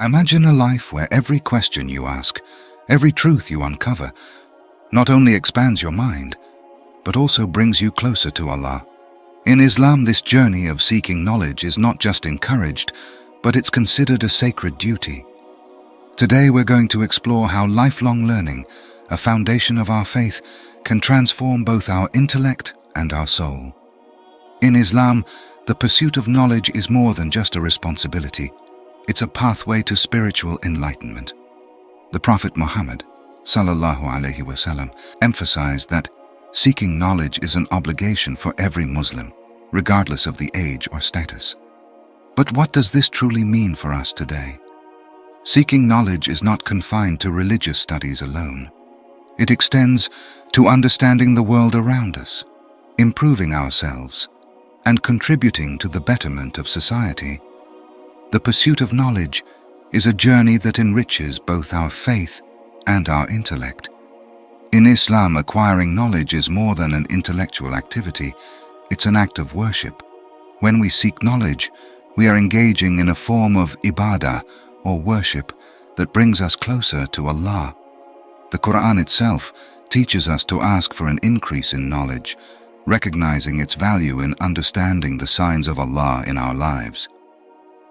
Imagine a life where every question you ask, every truth you uncover, not only expands your mind, but also brings you closer to Allah. In Islam, this journey of seeking knowledge is not just encouraged, but it's considered a sacred duty. Today we're going to explore how lifelong learning, a foundation of our faith, can transform both our intellect and our soul. In Islam, the pursuit of knowledge is more than just a responsibility. It's a pathway to spiritual enlightenment. The Prophet Muhammad, sallallahu alaihi wasallam, emphasized that seeking knowledge is an obligation for every Muslim, regardless of the age or status. But what does this truly mean for us today? Seeking knowledge is not confined to religious studies alone. It extends to understanding the world around us, improving ourselves, and contributing to the betterment of society. The pursuit of knowledge is a journey that enriches both our faith and our intellect. In Islam, acquiring knowledge is more than an intellectual activity. It's an act of worship. When we seek knowledge, we are engaging in a form of ibadah, or worship, that brings us closer to Allah. The Quran itself teaches us to ask for an increase in knowledge, recognizing its value in understanding the signs of Allah in our lives.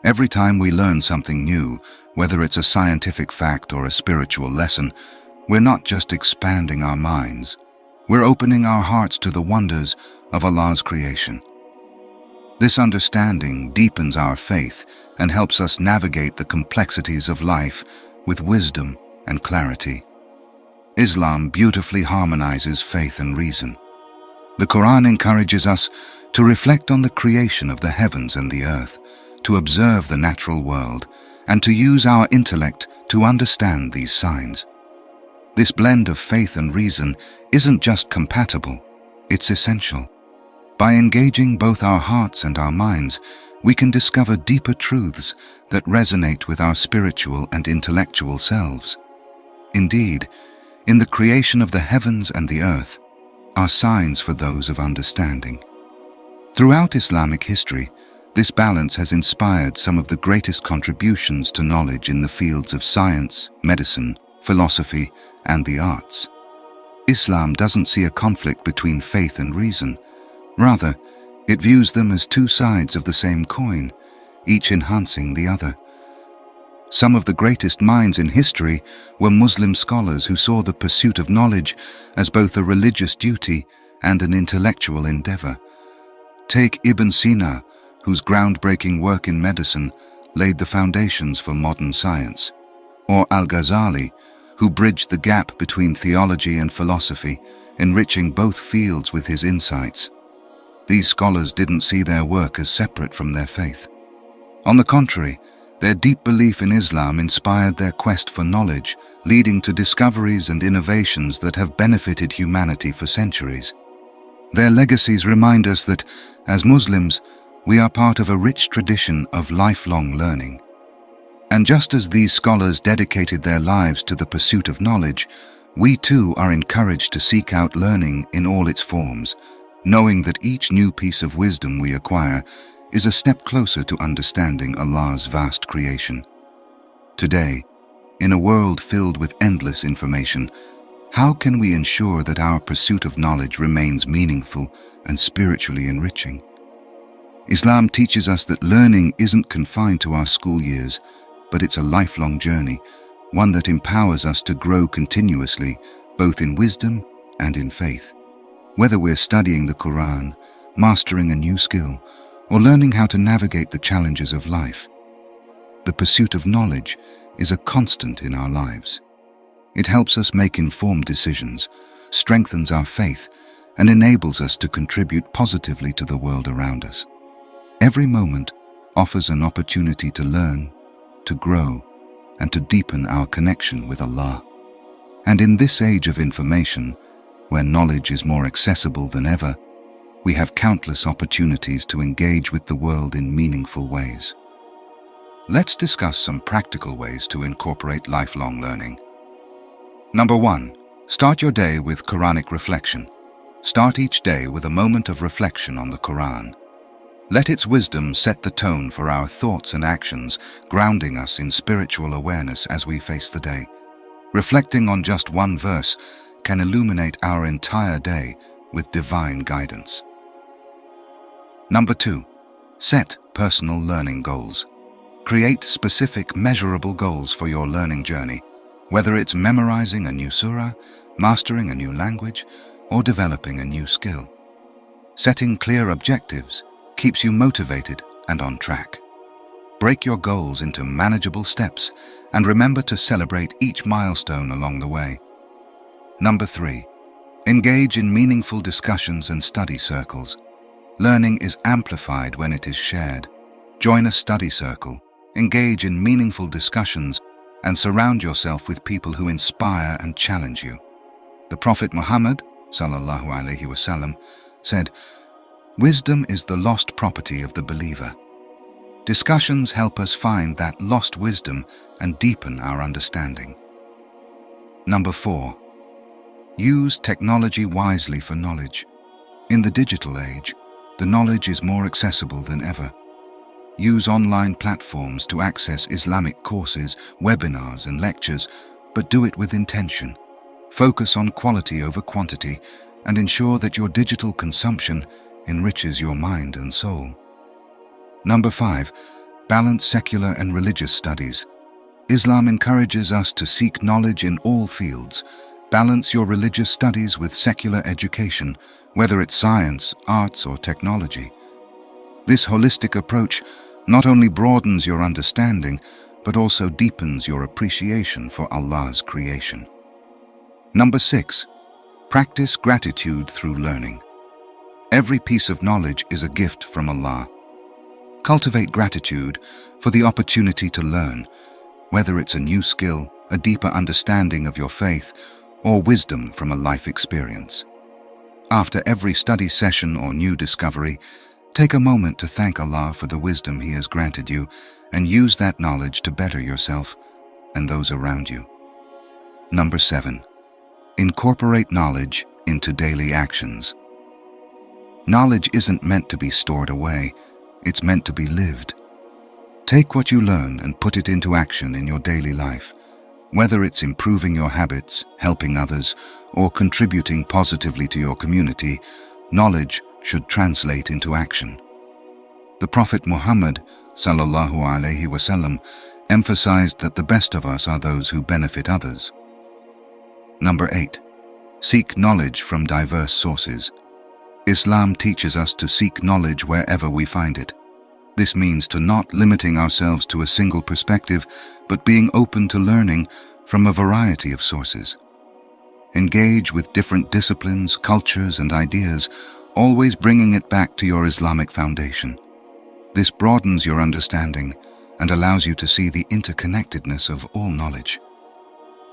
Every time we learn something new, whether it's a scientific fact or a spiritual lesson, we're not just expanding our minds, we're opening our hearts to the wonders of Allah's creation. This understanding deepens our faith and helps us navigate the complexities of life with wisdom and clarity. Islam beautifully harmonizes faith and reason. The Quran encourages us to reflect on the creation of the heavens and the earth, to observe the natural world, and to use our intellect to understand these signs. This blend of faith and reason isn't just compatible, it's essential. By engaging both our hearts and our minds, we can discover deeper truths that resonate with our spiritual and intellectual selves. Indeed, in the creation of the heavens and the earth are signs for those of understanding. Throughout Islamic history, this balance has inspired some of the greatest contributions to knowledge in the fields of science, medicine, philosophy, and the arts. Islam doesn't see a conflict between faith and reason. Rather, it views them as two sides of the same coin, each enhancing the other. Some of the greatest minds in history were Muslim scholars who saw the pursuit of knowledge as both a religious duty and an intellectual endeavor. Take Ibn Sina, whose groundbreaking work in medicine laid the foundations for modern science, or Al-Ghazali, who bridged the gap between theology and philosophy, enriching both fields with his insights. These scholars didn't see their work as separate from their faith. On the contrary, their deep belief in Islam inspired their quest for knowledge, leading to discoveries and innovations that have benefited humanity for centuries. Their legacies remind us that, as Muslims, we are part of a rich tradition of lifelong learning. And just as these scholars dedicated their lives to the pursuit of knowledge, we too are encouraged to seek out learning in all its forms, knowing that each new piece of wisdom we acquire is a step closer to understanding Allah's vast creation. Today, in a world filled with endless information, how can we ensure that our pursuit of knowledge remains meaningful and spiritually enriching? Islam teaches us that learning isn't confined to our school years, but it's a lifelong journey, one that empowers us to grow continuously, both in wisdom and in faith. Whether we're studying the Quran, mastering a new skill, or learning how to navigate the challenges of life, the pursuit of knowledge is a constant in our lives. It helps us make informed decisions, strengthens our faith, and enables us to contribute positively to the world around us. Every moment offers an opportunity to learn, to grow, and to deepen our connection with Allah. And in this age of information, where knowledge is more accessible than ever, we have countless opportunities to engage with the world in meaningful ways. Let's discuss some practical ways to incorporate lifelong learning. Number 1. Start your day with Quranic reflection. Start each day with a moment of reflection on the Quran. Let its wisdom set the tone for our thoughts and actions, grounding us in spiritual awareness as we face the day. Reflecting on just one verse can illuminate our entire day with divine guidance. Number 2. Set personal learning goals. Create specific, measurable goals for your learning journey, whether it's memorizing a new surah, mastering a new language, or developing a new skill. Setting clear objectives keeps you motivated and on track. Break your goals into manageable steps and remember to celebrate each milestone along the way. Number 3. Engage in meaningful discussions and study circles. Learning is amplified when it is shared. Join a study circle, engage in meaningful discussions, and surround yourself with people who inspire and challenge you. The Prophet Muhammad ﷺ said, "Wisdom is the lost property of the believer." Discussions help us find that lost wisdom and deepen our understanding. Number 4. Use technology wisely for knowledge. In the digital age, the knowledge is more accessible than ever. Use online platforms to access Islamic courses, webinars, and lectures, but do it with intention. Focus on quality over quantity and ensure that your digital consumption enriches your mind and soul. Number 5. Balance secular and religious studies. Islam encourages us to seek knowledge in all fields. Balance your religious studies with secular education, whether it's science, arts, or technology. This holistic approach not only broadens your understanding, but also deepens your appreciation for Allah's creation. Number 6. Practice gratitude through learning. Every piece of knowledge is a gift from Allah. Cultivate gratitude for the opportunity to learn, whether it's a new skill, a deeper understanding of your faith, or wisdom from a life experience. After every study session or new discovery, take a moment to thank Allah for the wisdom He has granted you and use that knowledge to better yourself and those around you. Number 7. Incorporate knowledge into daily actions. Knowledge isn't meant to be stored away, it's meant to be lived. Take what you learn and put it into action in your daily life. Whether it's improving your habits, helping others, or contributing positively to your community, knowledge should translate into action. The Prophet Muhammad ﷺ emphasized that the best of us are those who benefit others. Number 8. Seek knowledge from diverse sources. Islam teaches us to seek knowledge wherever we find it. This means to not limiting ourselves to a single perspective, but being open to learning from a variety of sources. Engage with different disciplines, cultures, and ideas, always bringing it back to your Islamic foundation. This broadens your understanding and allows you to see the interconnectedness of all knowledge.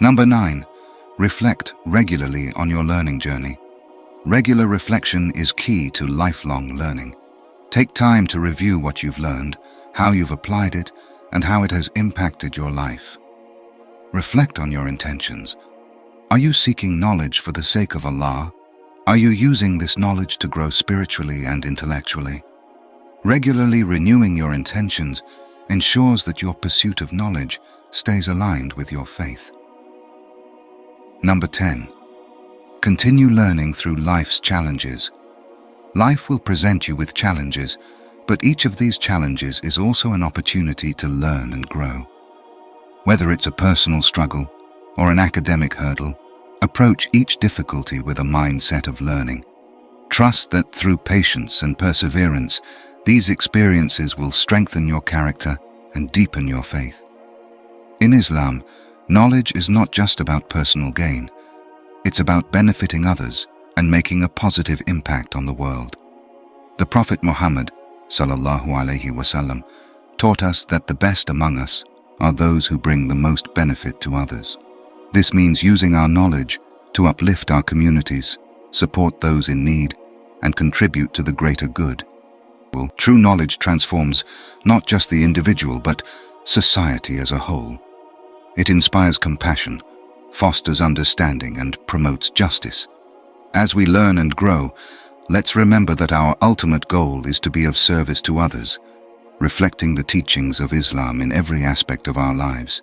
Number 9. Reflect regularly on your learning journey. Regular reflection is key to lifelong learning. Take time to review what you've learned, how you've applied it, and how it has impacted your life. Reflect on your intentions. Are you seeking knowledge for the sake of Allah? Are you using this knowledge to grow spiritually and intellectually? Regularly renewing your intentions ensures that your pursuit of knowledge stays aligned with your faith. Number 10. Continue learning through life's challenges. Life will present you with challenges, but each of these challenges is also an opportunity to learn and grow. Whether it's a personal struggle or an academic hurdle, approach each difficulty with a mindset of learning. Trust that through patience and perseverance, these experiences will strengthen your character and deepen your faith. In Islam, knowledge is not just about personal gain. It's about benefiting others and making a positive impact on the world. The Prophet Muhammad ﷺ taught us that the best among us are those who bring the most benefit to others. This means using our knowledge to uplift our communities, support those in need, and contribute to the greater good. True knowledge transforms not just the individual but society as a whole. It inspires compassion, fosters understanding, and promotes justice. As we learn and grow, Let's remember that our ultimate goal is to be of service to others, reflecting the teachings of Islam in every aspect of our lives.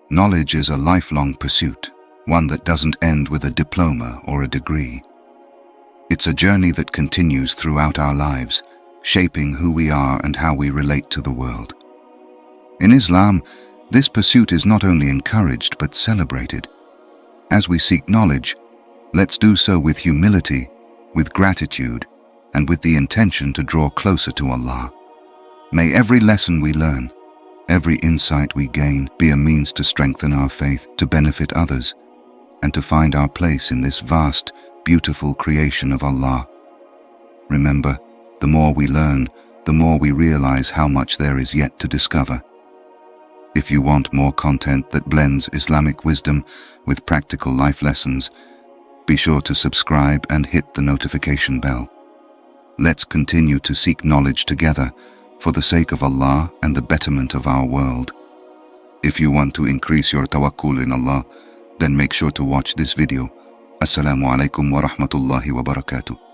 Knowledge is a lifelong pursuit, one that doesn't end with a diploma or a degree. It's a journey that continues throughout our lives, shaping who we are and how we relate to the world. In Islam, this pursuit is not only encouraged but celebrated. As we seek knowledge, let's do so with humility, with gratitude, and with the intention to draw closer to Allah. May every lesson we learn, every insight we gain be a means to strengthen our faith, to benefit others, and to find our place in this vast, beautiful creation of Allah. Remember, the more we learn, the more we realize how much there is yet to discover. If you want more content that blends Islamic wisdom with practical life lessons, be sure to subscribe and hit the notification bell. Let's continue to seek knowledge together for the sake of Allah and the betterment of our world. If you want to increase your tawakkul in Allah, then make sure to watch this video. Assalamu alaikum wa rahmatullahi wa barakatuh.